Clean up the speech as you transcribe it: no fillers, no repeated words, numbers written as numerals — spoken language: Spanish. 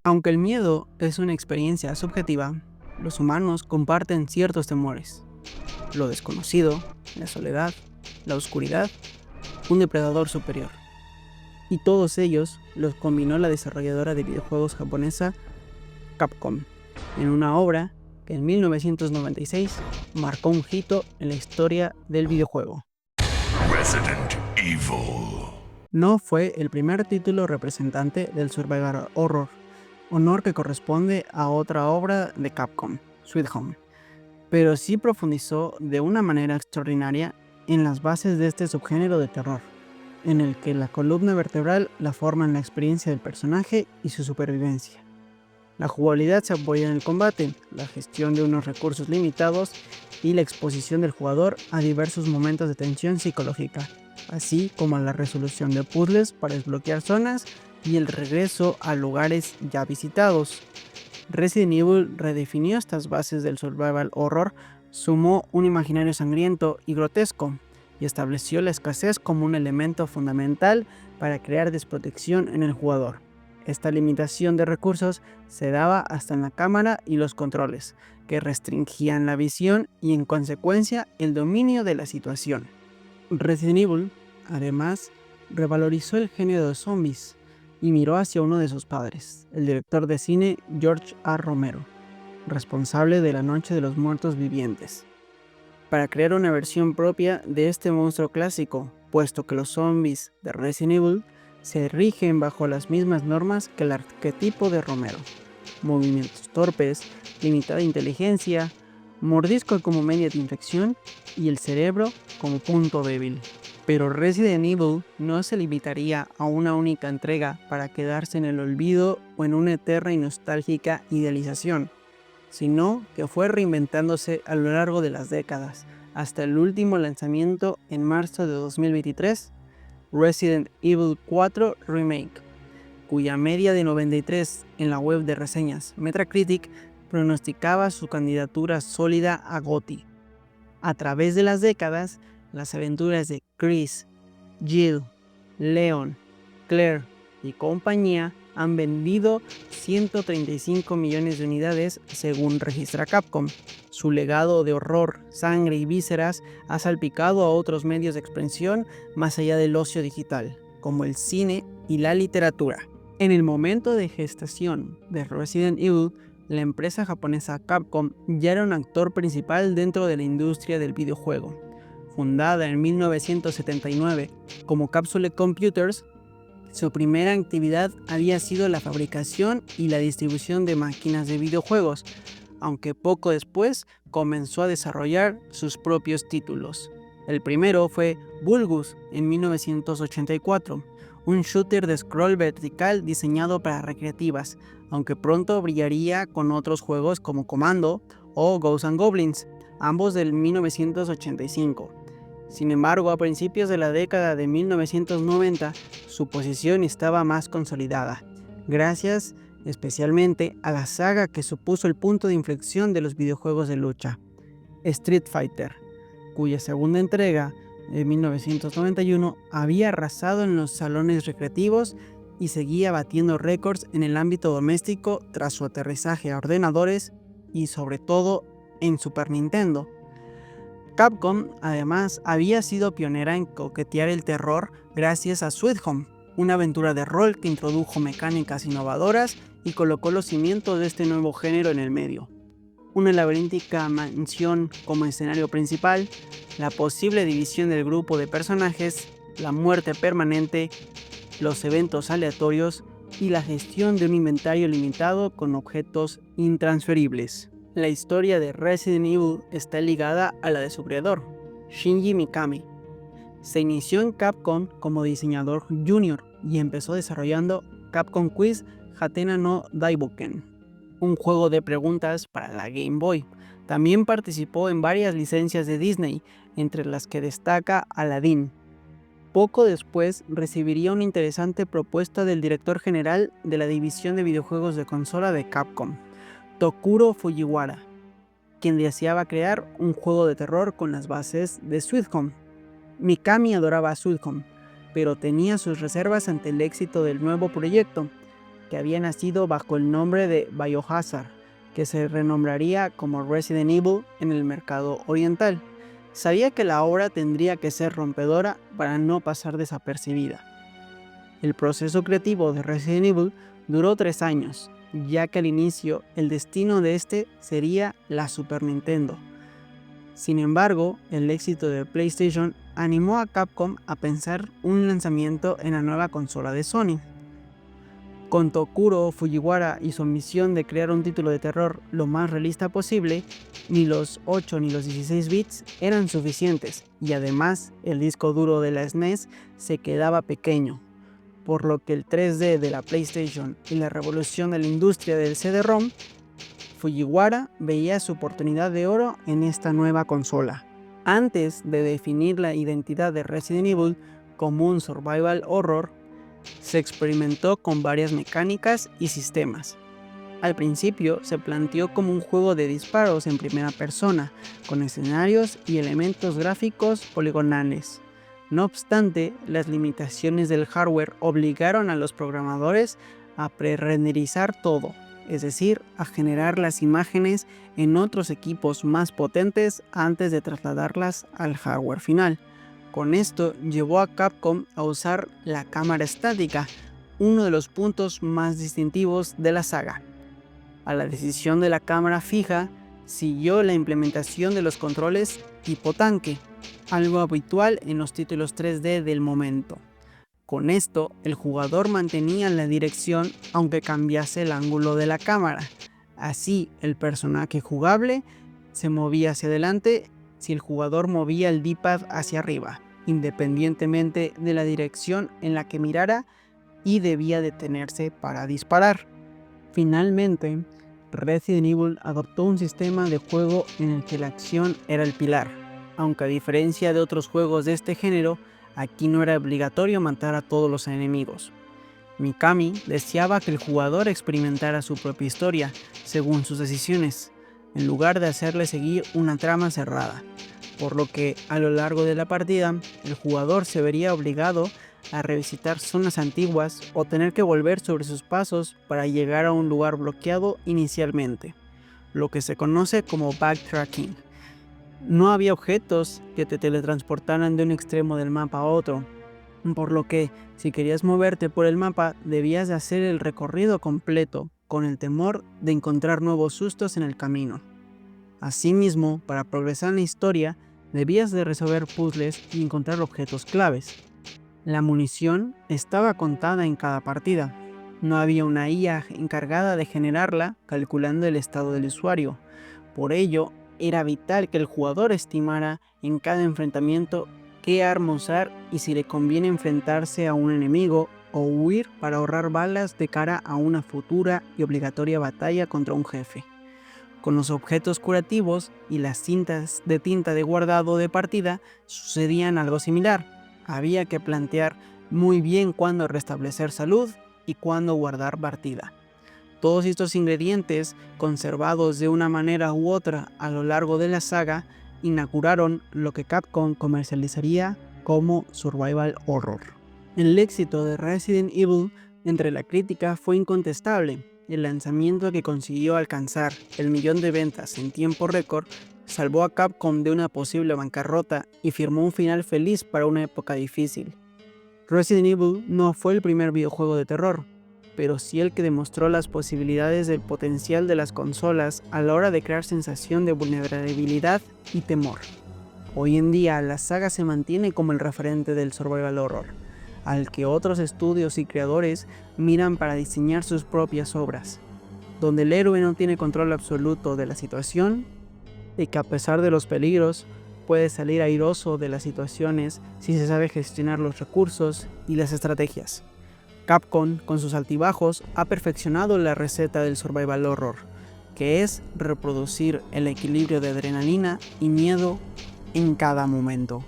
Aunque el miedo es una experiencia subjetiva, los humanos comparten ciertos temores: lo desconocido, la soledad, la oscuridad, un depredador superior. Y todos ellos los combinó la desarrolladora de videojuegos japonesa Capcom, en una obra que en 1996 marcó un hito en la historia del videojuego. Resident Evil. No fue el primer título representante del survival horror, honor que corresponde a otra obra de Capcom, Sweet Home, pero sí profundizó de una manera extraordinaria en las bases de este subgénero de terror, en el que la columna vertebral la forman la experiencia del personaje y su supervivencia. La jugabilidad se apoya en el combate, la gestión de unos recursos limitados y la exposición del jugador a diversos momentos de tensión psicológica, así como a la resolución de puzzles para desbloquear zonas y el regreso a lugares ya visitados. Resident Evil redefinió estas bases del survival horror, sumó un imaginario sangriento y grotesco, y estableció la escasez como un elemento fundamental para crear desprotección en el jugador. Esta limitación de recursos se daba hasta en la cámara y los controles, que restringían la visión y en consecuencia el dominio de la situación. Resident Evil, además, revalorizó el género de zombies y miró hacia uno de sus padres, el director de cine George A. Romero, responsable de La Noche de los Muertos Vivientes, para crear una versión propia de este monstruo clásico, puesto que los zombies de Resident Evil se rigen bajo las mismas normas que el arquetipo de Romero: movimientos torpes, limitada inteligencia, mordisco como media de infección y el cerebro como punto débil. Pero Resident Evil no se limitaría a una única entrega para quedarse en el olvido o en una eterna y nostálgica idealización, sino que fue reinventándose a lo largo de las décadas, hasta el último lanzamiento en marzo de 2023, Resident Evil 4 Remake, cuya media de 93 en la web de reseñas Metacritic pronosticaba su candidatura sólida a GOTY. A través de las décadas, las aventuras de Chris, Jill, Leon, Claire y compañía han vendido 135 millones de unidades según registra Capcom. Su legado de horror, sangre y vísceras ha salpicado a otros medios de expresión más allá del ocio digital, como el cine y la literatura. En el momento de gestación de Resident Evil, la empresa japonesa Capcom ya era un actor principal dentro de la industria del videojuego. Fundada en 1979 como Capsule Computers, su primera actividad había sido la fabricación y la distribución de máquinas de videojuegos, aunque poco después comenzó a desarrollar sus propios títulos. El primero fue Bulgus en 1984, un shooter de scroll vertical diseñado para recreativas, aunque pronto brillaría con otros juegos como Commando o Ghosts and Goblins, ambos del 1985. Sin embargo, a principios de la década de 1990, su posición estaba más consolidada, gracias especialmente a la saga que supuso el punto de inflexión de los videojuegos de lucha, Street Fighter, cuya segunda entrega, de 1991, había arrasado en los salones recreativos y seguía batiendo récords en el ámbito doméstico tras su aterrizaje a ordenadores y sobre todo en Super Nintendo. Capcom, además, había sido pionera en coquetear el terror gracias a Sweet Home, una aventura de rol que introdujo mecánicas innovadoras y colocó los cimientos de este nuevo género en el medio. Una laberíntica mansión como escenario principal, la posible división del grupo de personajes, la muerte permanente, los eventos aleatorios y la gestión de un inventario limitado con objetos intransferibles. La historia de Resident Evil está ligada a la de su creador, Shinji Mikami. Se inició en Capcom como diseñador junior y empezó desarrollando Capcom Quiz Hatena no Daiboken, un juego de preguntas para la Game Boy. También participó en varias licencias de Disney, entre las que destaca Aladdin. Poco después recibiría una interesante propuesta del director general de la división de videojuegos de consola de Capcom, Tokuro Fujiwara, quien deseaba crear un juego de terror con las bases de Sweet Home. Mikami adoraba a Sweet Home, pero tenía sus reservas ante el éxito del nuevo proyecto. que había nacido bajo el nombre de Biohazard, que se renombraría como Resident Evil en el mercado oriental. Sabía que la obra tendría que ser rompedora para no pasar desapercibida. El proceso creativo de Resident Evil duró 3 años, ya que al inicio el destino de este sería la Super Nintendo. Sin embargo, el éxito de PlayStation animó a Capcom a pensar un lanzamiento en la nueva consola de Sony. Con Tokuro Fujiwara y su ambición de crear un título de terror lo más realista posible, ni los 8 ni los 16 bits eran suficientes, y además el disco duro de la SNES se quedaba pequeño, por lo que el 3D de la PlayStation y la revolución de la industria del CD-ROM, Fujiwara veía su oportunidad de oro en esta nueva consola. Antes de definir la identidad de Resident Evil como un survival horror, se experimentó con varias mecánicas y sistemas. Al principio se planteó como un juego de disparos en primera persona, con escenarios y elementos gráficos poligonales. No obstante, las limitaciones del hardware obligaron a los programadores a pre-renderizar todo, es decir, a generar las imágenes en otros equipos más potentes antes de trasladarlas al hardware final. Con esto llevó a Capcom a usar la cámara estática, uno de los puntos más distintivos de la saga. A la decisión de la cámara fija siguió la implementación de los controles tipo tanque, algo habitual en los títulos 3D del momento. Con esto, el jugador mantenía la dirección aunque cambiase el ángulo de la cámara. Así, el personaje jugable se movía hacia adelante si el jugador movía el D-pad hacia arriba, independientemente de la dirección en la que mirara, y debía detenerse para disparar. Finalmente, Resident Evil adoptó un sistema de juego en el que la acción era el pilar, aunque a diferencia de otros juegos de este género, aquí no era obligatorio matar a todos los enemigos. Mikami deseaba que el jugador experimentara su propia historia, según sus decisiones, en lugar de hacerle seguir una trama cerrada, por lo que a lo largo de la partida, el jugador se vería obligado a revisitar zonas antiguas o tener que volver sobre sus pasos para llegar a un lugar bloqueado inicialmente, lo que se conoce como backtracking. No había objetos que te teletransportaran de un extremo del mapa a otro, por lo que si querías moverte por el mapa debías de hacer el recorrido completo con el temor de encontrar nuevos sustos en el camino. Asimismo, para progresar en la historia debías de resolver puzzles y encontrar objetos claves. La munición estaba contada en cada partida. No había una IA encargada de generarla calculando el estado del usuario. Por ello, era vital que el jugador estimara en cada enfrentamiento qué arma usar y si le conviene enfrentarse a un enemigo o huir para ahorrar balas de cara a una futura y obligatoria batalla contra un jefe. Con los objetos curativos y las cintas de tinta de guardado de partida sucedían algo similar. Había que plantear muy bien cuándo restablecer salud y cuándo guardar partida. Todos estos ingredientes, conservados de una manera u otra a lo largo de la saga, inauguraron lo que Capcom comercializaría como Survival Horror. El éxito de Resident Evil entre la crítica fue incontestable. El lanzamiento que consiguió alcanzar el 1.000.000 de ventas en tiempo récord salvó a Capcom de una posible bancarrota y firmó un final feliz para una época difícil. Resident Evil no fue el primer videojuego de terror, pero sí el que demostró las posibilidades del potencial de las consolas a la hora de crear sensación de vulnerabilidad y temor. Hoy en día la saga se mantiene como el referente del survival horror, al que otros estudios y creadores miran para diseñar sus propias obras, donde el héroe no tiene control absoluto de la situación y que a pesar de los peligros puede salir airoso de las situaciones si se sabe gestionar los recursos y las estrategias. Capcom, con sus altibajos, ha perfeccionado la receta del survival horror, que es reproducir el equilibrio de adrenalina y miedo en cada momento.